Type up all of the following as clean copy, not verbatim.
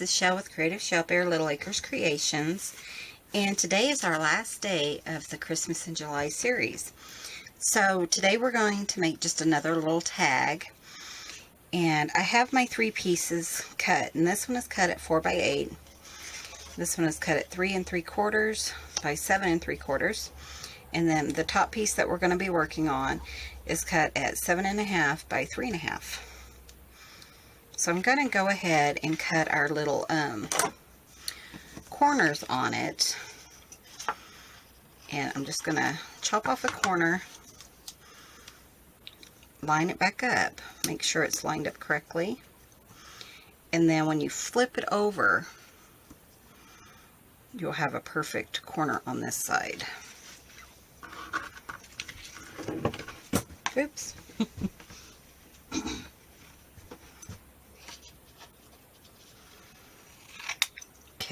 this is Shell with Creative Shell Bear Little Acres Creations, and today is our last day of the Christmas in July series. So today we're going to make just another little tag, and I have my 3 pieces cut, and this one is cut at 4 by 8. This one is cut at 3 3/4 by 7 3/4, and then the top piece that we're going to be working on is cut at 7 1/2 by 3 1/2. So I'm going to go ahead and cut our little corners on it, and I'm just going to chop off a corner, line it back up, make sure it's lined up correctly, and then when you flip it over, you'll have a perfect corner on this side. Oops.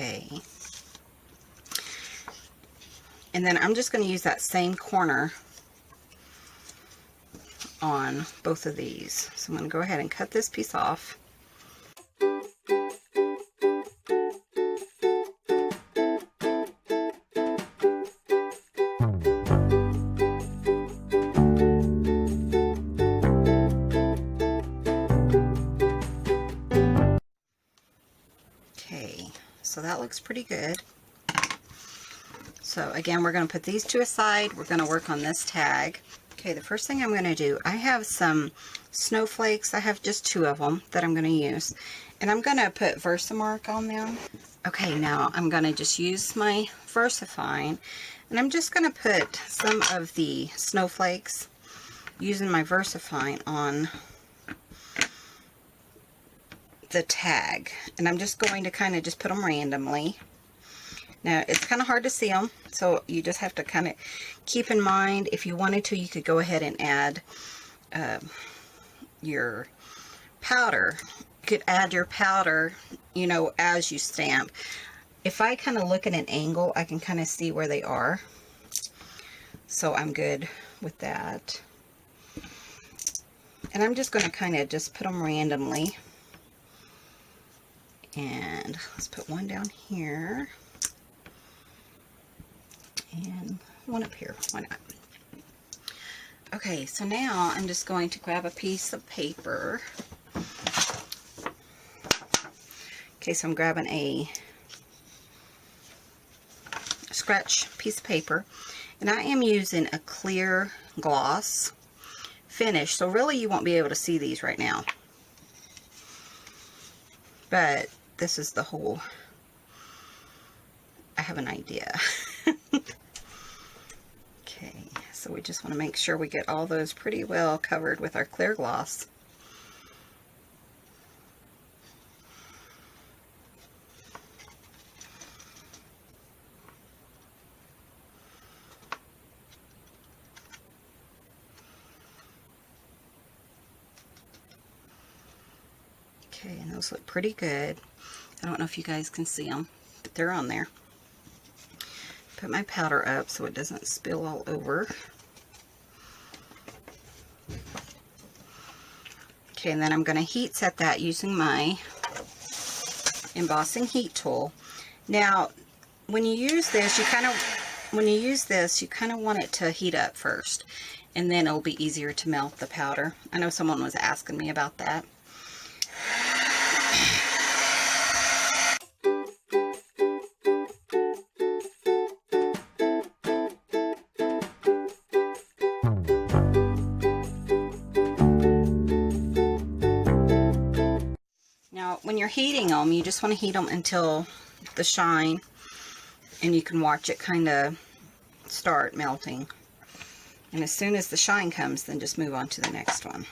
Okay. And then I'm just going to use that same corner on both of these. So I'm going to go ahead and cut this piece off. So that looks pretty good. So again, we're going to put these two aside. We're going to work on this tag. Okay, the first thing I'm going to do, I have some snowflakes. I have just 2 of them that I'm going to use. And I'm going to put Versamark on them. Okay, now I'm going to just use my VersaFine. And I'm just going to put some of the snowflakes using my VersaFine on the tag, and I'm just going to kind of just put them randomly. Now it's kind of hard to see them, so you just have to kind of keep in mind, if you wanted to, you could go ahead and add your powder. You could add your powder, you know, as you stamp. If I kind of look at an angle, I can kind of see where they are, so I'm good with that. And I'm just going to kind of just put them randomly. And let's put one down here and one up here. Why not? Okay, so now I'm just going to grab a piece of paper. Okay, so I'm grabbing a scratch piece of paper, and I am using a clear gloss finish. So really you won't be able to see these right now, but this is the whole, I have an idea. Okay, so we just want to make sure we get all those pretty well covered with our clear gloss. Okay, and those look pretty good. I don't know if you guys can see them, but they're on there. Put my powder up so it doesn't spill all over. Okay, and then I'm going to heat set that using my embossing heat tool. Now, when you use this, you kind of want it to heat up first, and then it'll be easier to melt the powder. I know someone was asking me about that. Now, when you're heating them, you just want to heat them until the shine, and you can watch it kind of start melting. And as soon as the shine comes, then just move on to the next one.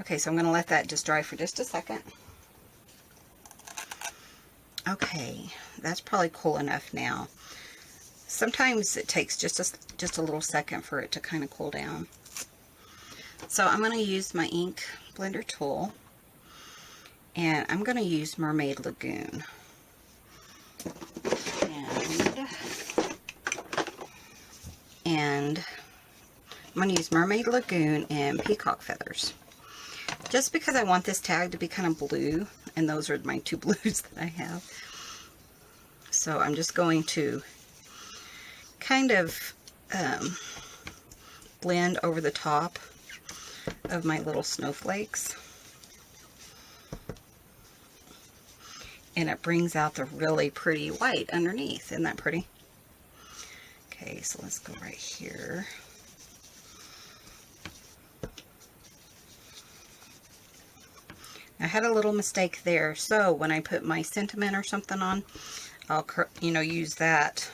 Okay, so I'm going to let that just dry for just a second. Okay, that's probably cool enough now. Sometimes it takes just a little second for it to kind of cool down. So I'm going to use my ink blender tool, and I'm going to use Mermaid Lagoon. And I'm going to use Mermaid Lagoon and Peacock Feathers. Just because I want this tag to be kind of blue, and those are my two blues that I have. So I'm just going to kind of blend over the top of my little snowflakes. And it brings out the really pretty white underneath. Isn't that pretty? Okay, so let's go right here. I had a little mistake there, so when I put my sentiment or something on, I'll, use that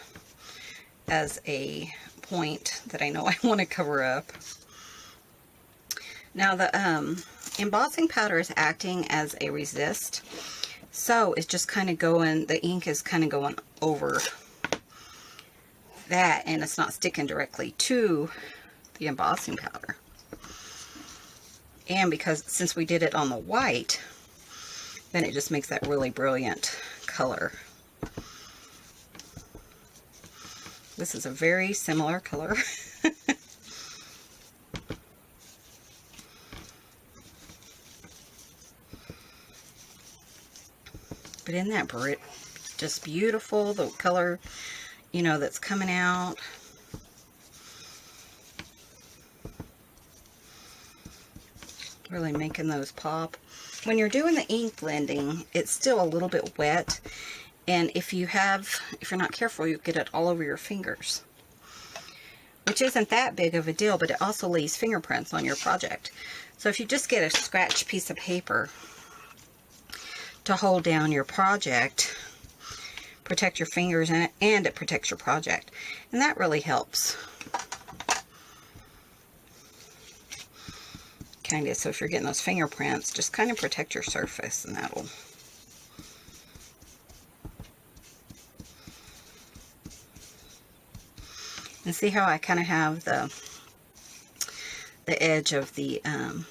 as a point that I know I want to cover up. Now the embossing powder is acting as a resist, so it's just kind of going, the ink is kind of going over that, and it's not sticking directly to the embossing powder. And because since we did it on the white, then it just makes that really brilliant color. This is a very similar color. But isn't that just beautiful, the color, that's coming out. Really making those pop. When you're doing the ink blending, it's still a little bit wet, and if you're not careful, you get it all over your fingers, which isn't that big of a deal, but it also leaves fingerprints on your project. So if you just get a scratched piece of paper to hold down your project, protect your fingers in it, and it protects your project, and that really helps. Kind of, so if you're getting those fingerprints, just kind of protect your surface, and that'll. And see how I kind of have the edge of the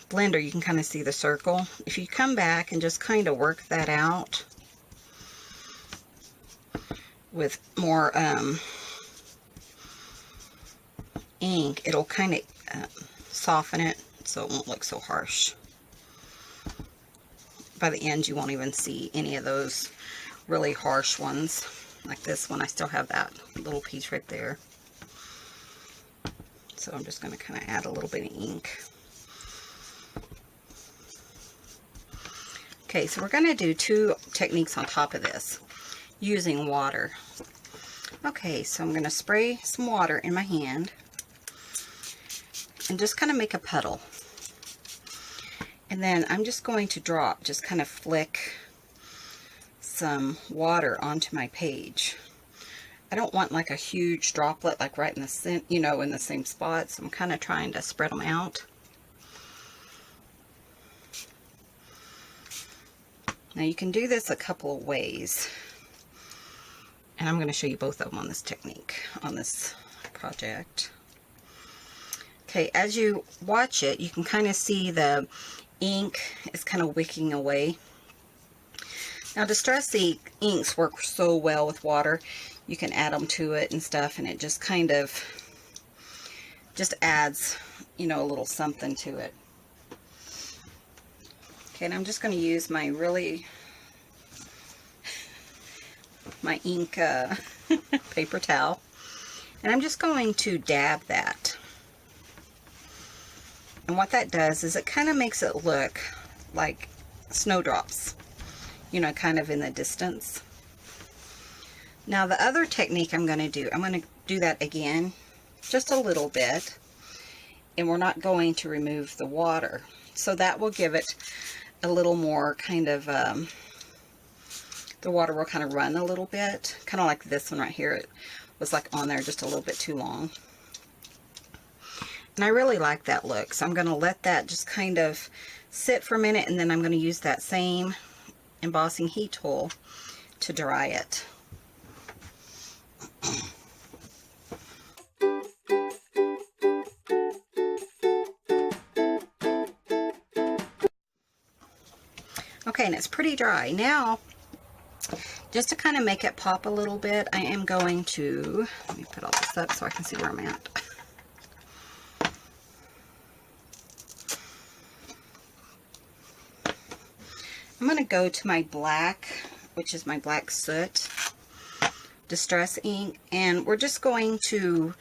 blender, you can kind of see the circle. If you come back and just kind of work that out with more ink, it'll kind of soften it so it won't look so harsh. By the end, you won't even see any of those really harsh ones. Like this one, I still have that little piece right there. So I'm just going to kind of add a little bit of ink. Okay, so we're going to do two techniques on top of this using water. Okay, so I'm going to spray some water in my hand and just kind of make a puddle. And then I'm just going to just kind of flick some water onto my page. I don't want like a huge droplet like right in the in the same spot, so I'm kind of trying to spread them out. Now you can do this a couple of ways, and I'm going to show you both of them on this technique, on this project. Okay, as you watch it, you can kind of see the ink is kind of wicking away. Now, Distress inks work so well with water. You can add them to it and stuff, and it just kind of just adds, a little something to it. Okay, and I'm just going to use my ink paper towel, and I'm just going to dab that. And what that does is it kind of makes it look like snowdrops, kind of in the distance. Now the other technique I'm going to do that again, just a little bit, and we're not going to remove the water. So that will give it a little more kind of, the water will kind of run a little bit, kind of like this one right here. It was like on there just a little bit too long. And I really like that look, so I'm going to let that just kind of sit for a minute, and then I'm going to use that same embossing heat tool to dry it. Okay, and it's pretty dry. Now, just to kind of make it pop a little bit, I am going to, let me put all this up so I can see where I'm at. I'm going to go to my black, which is my black soot distress ink, and we're just going to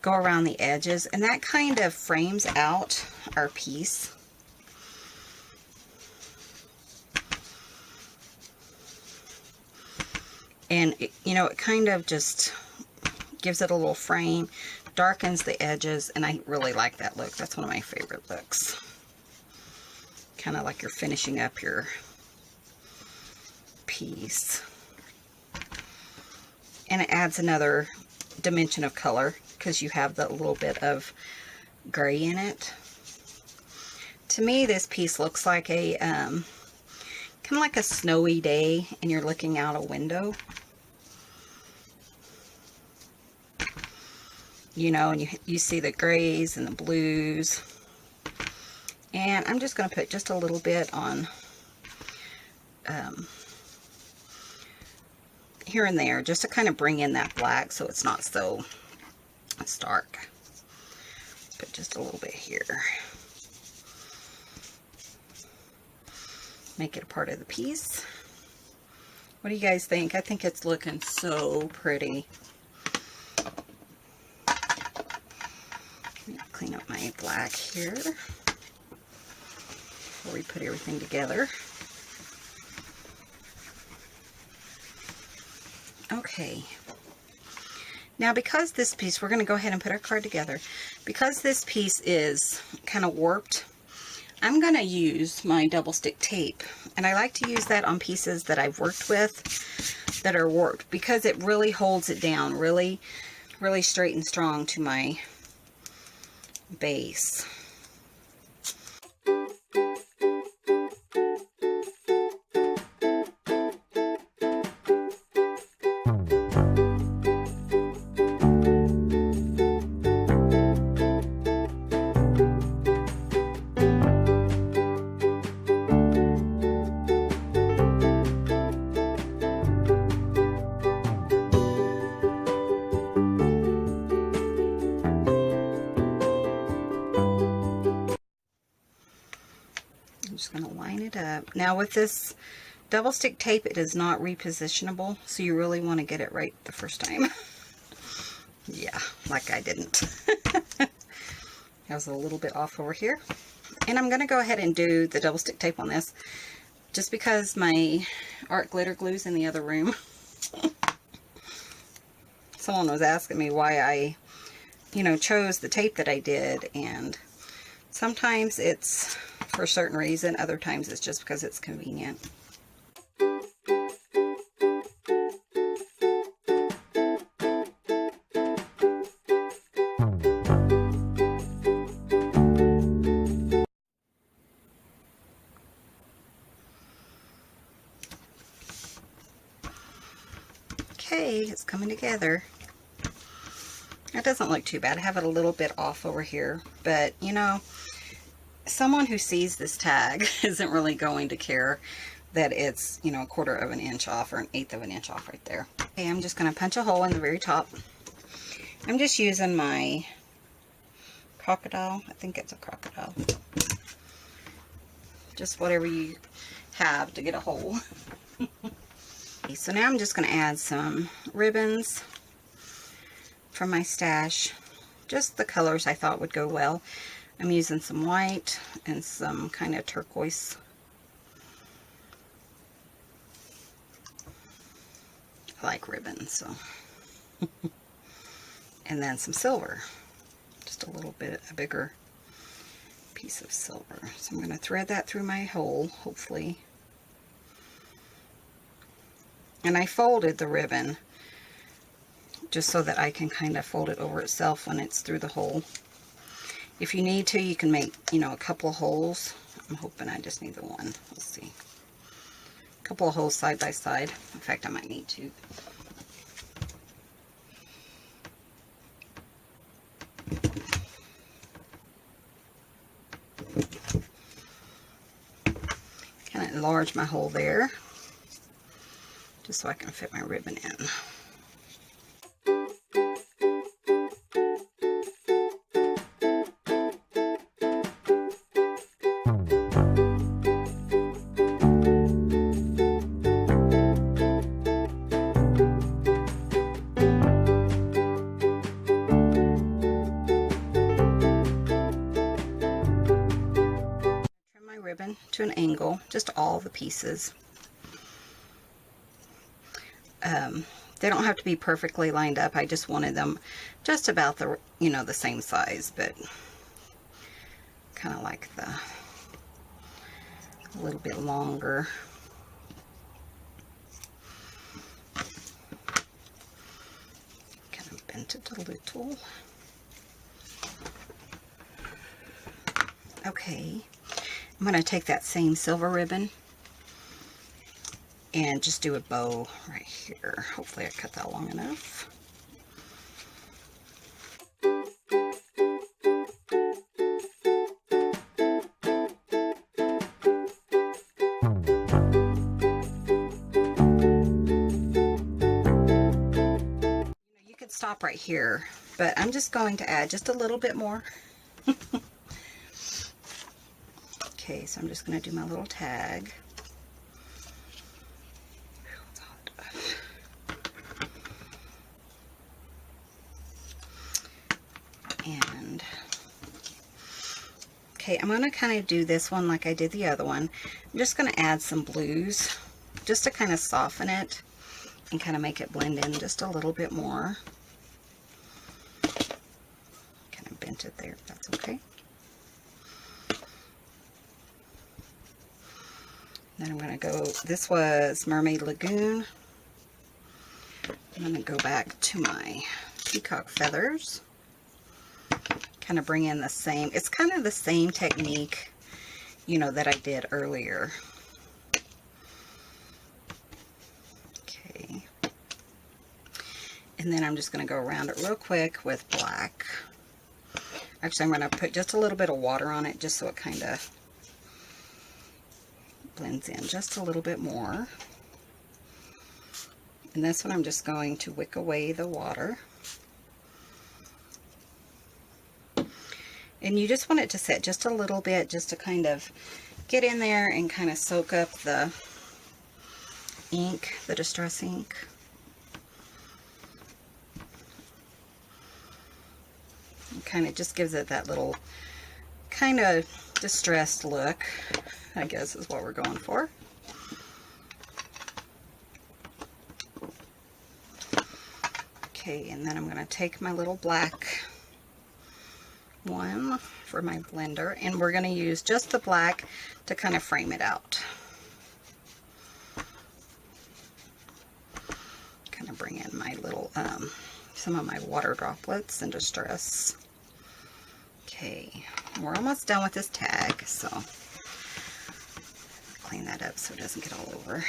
go around the edges, and that kind of frames out our piece. And it, you know, it kind of just gives it a little frame, darkens the edges, and I really like that look. That's one of my favorite looks. Kind of like you're finishing up your piece. And it adds another dimension of color because you have that little bit of gray in it. To me, this piece looks like a kind of like a snowy day and you're looking out a window. You know, and you see the grays and the blues. And I'm just going to put just a little bit on here and there, just to kind of bring in that black so it's not so stark. Put just a little bit here. Make it a part of the piece. What do you guys think? I think it's looking so pretty. Let me clean up my black here before we put everything together. Okay. Now, because this piece, we're going to go ahead and put our card together. Because this piece is kind of warped, I'm going to use my double stick tape. And I like to use that on pieces that I've worked with that are warped because it really holds it down really, really straight and strong to my base. Just going to line it up. Now with this double stick tape, it is not repositionable, so you really want to get it right the first time. Yeah, like I didn't. I was a little bit off over here. And I'm going to go ahead and do the double stick tape on this, just because my art glitter glue's in the other room. Someone was asking me why I, you know, chose the tape that I did, and sometimes it's for a certain reason, other times it's just because it's convenient. Okay, it's coming together. It doesn't look too bad. I have it a little bit off over here, but you know, someone who sees this tag isn't really going to care that it's, you know, 1/4 of an inch off or 1/8 of an inch off right there. Okay, I'm just going to punch a hole in the very top. I'm just using my crocodile. I think it's a crocodile. Just whatever you have to get a hole. Okay, so now I'm just going to add some ribbons from my stash. Just the colors I thought would go well. I'm using some white and some kind of turquoise. I like ribbons, so. And then some silver. Just a little bit, a bigger piece of silver. So I'm going to thread that through my hole, hopefully. And I folded the ribbon just so that I can kind of fold it over itself when it's through the hole. If you need to, you can make, you know, a couple of holes. I'm hoping I just need the one. Let's see. A couple of holes side by side. In fact, I might need two. Kind of enlarge my hole there, just so I can fit my ribbon in. ribbon to an angle, just all the pieces. They don't have to be perfectly lined up. I just wanted them just about the, you know, the same size, but kind of like a little bit longer. Kind of bent it a little. Okay, I'm going to take that same silver ribbon and just do a bow right here. Hopefully I cut that long enough. You could stop right here, but I'm just going to add just a little bit more. Okay, so I'm just going to do my little tag. And okay, I'm going to kind of do this one like I did the other one. I'm just going to add some blues just to kind of soften it and kind of make it blend in just a little bit more. Kind of bent it there, if that's okay. Then I'm going to go, this was Mermaid Lagoon. I'm going to go back to my peacock feathers. Kind of bring in the same, it's kind of the same technique, you know, that I did earlier. Okay. And then I'm just going to go around it real quick with black. Actually, I'm going to put just a little bit of water on it just so it kind of blends in just a little bit more. And this one I'm just going to wick away the water. And you just want it to sit just a little bit, just to kind of get in there and kind of soak up the ink, the distress ink. It kind of just gives it that little kind of distressed look, I guess is what we're going for. Okay, and then I'm going to take my little black one for my blender, and we're going to use just the black to kind of frame it out. Kind of bring in my little, some of my water droplets and distress. Okay, we're almost done with this tag, so clean that up so it doesn't get all over.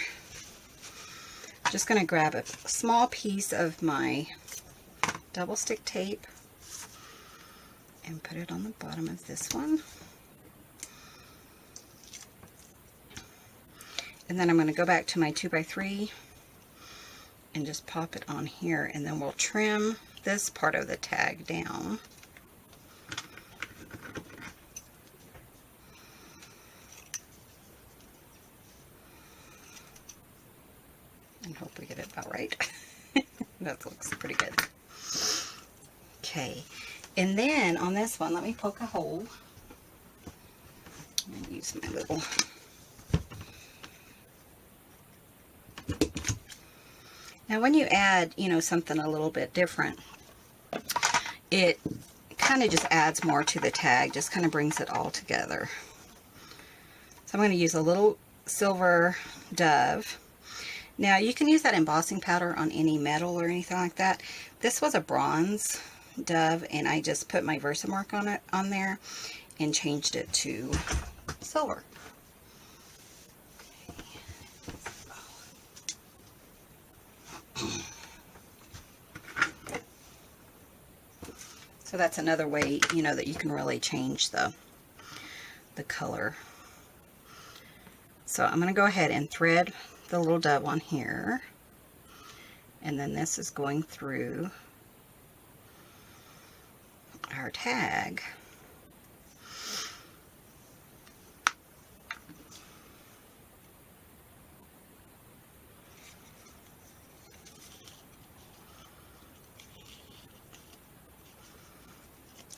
Just going to grab a small piece of my double stick tape and put it on the bottom of this one. And then I'm going to go back to my 2x3 and just pop it on here, and then we'll trim this part of the tag down. And hope we get it about right. That looks pretty good. Okay, and then on this one, let me poke a hole. I'm going to use my little... Now when you add, you know, something a little bit different, it kind of just adds more to the tag, just kind of brings it all together. So I'm going to use a little silver dove. Now you can use that embossing powder on any metal or anything like that. This was a bronze dove, and I just put my Versamark on there and changed it to silver. So that's another way, you know, that you can really change the color. So I'm going to go ahead and thread the little dove on here, and then this is going through our tag.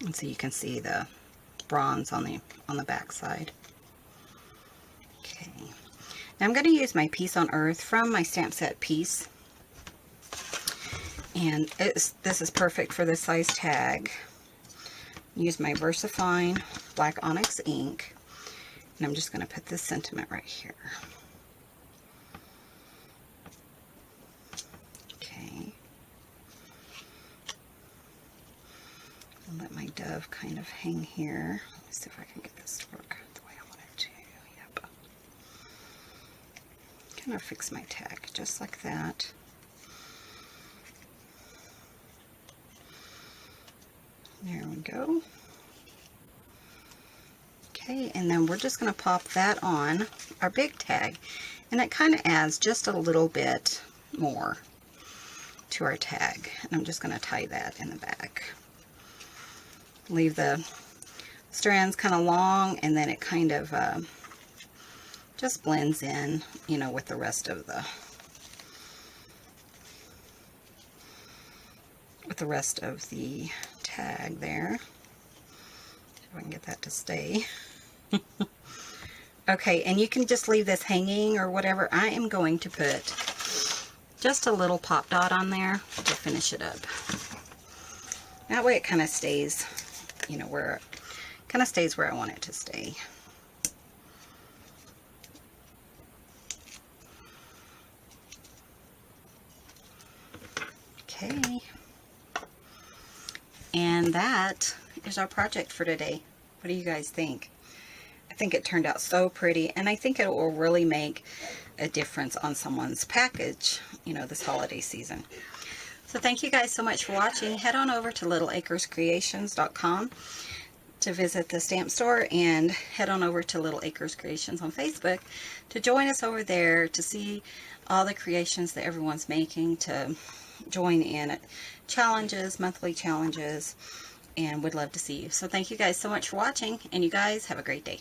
And so you can see the bronze on the back side. Now I'm going to use my Piece on Earth from my stamp set Piece. And this is perfect for this size tag. Use my VersaFine Black Onyx ink. And I'm just going to put this sentiment right here. Okay. I'll let my dove kind of hang here. Let's see if I can get this to work the way I want it to. Yep. Kind of fix my tag just like that. There we go. Okay, and then we're just going to pop that on our big tag. And it kind of adds just a little bit more to our tag. And I'm just going to tie that in the back. Leave the strands kind of long, and then it kind of just blends in, you know, with the rest of the tag there. If I can get that to stay. Okay, and you can just leave this hanging or whatever. I am going to put just a little pop dot on there to finish it up. That way it kind of stays, you know, where it kind of stays where I want it to stay. Okay. And that is our project for today. What do you guys think? I think it turned out so pretty, and I think it will really make a difference on someone's package, you know, this holiday season. So thank you guys so much for watching. Head on over to littleacrescreations.com to visit the stamp store, and head on over to Little Acres Creations on Facebook to join us over there to see all the creations that everyone's making, to join in challenges, monthly challenges, and would love to see you. So thank you guys so much for watching, and you guys have a great day.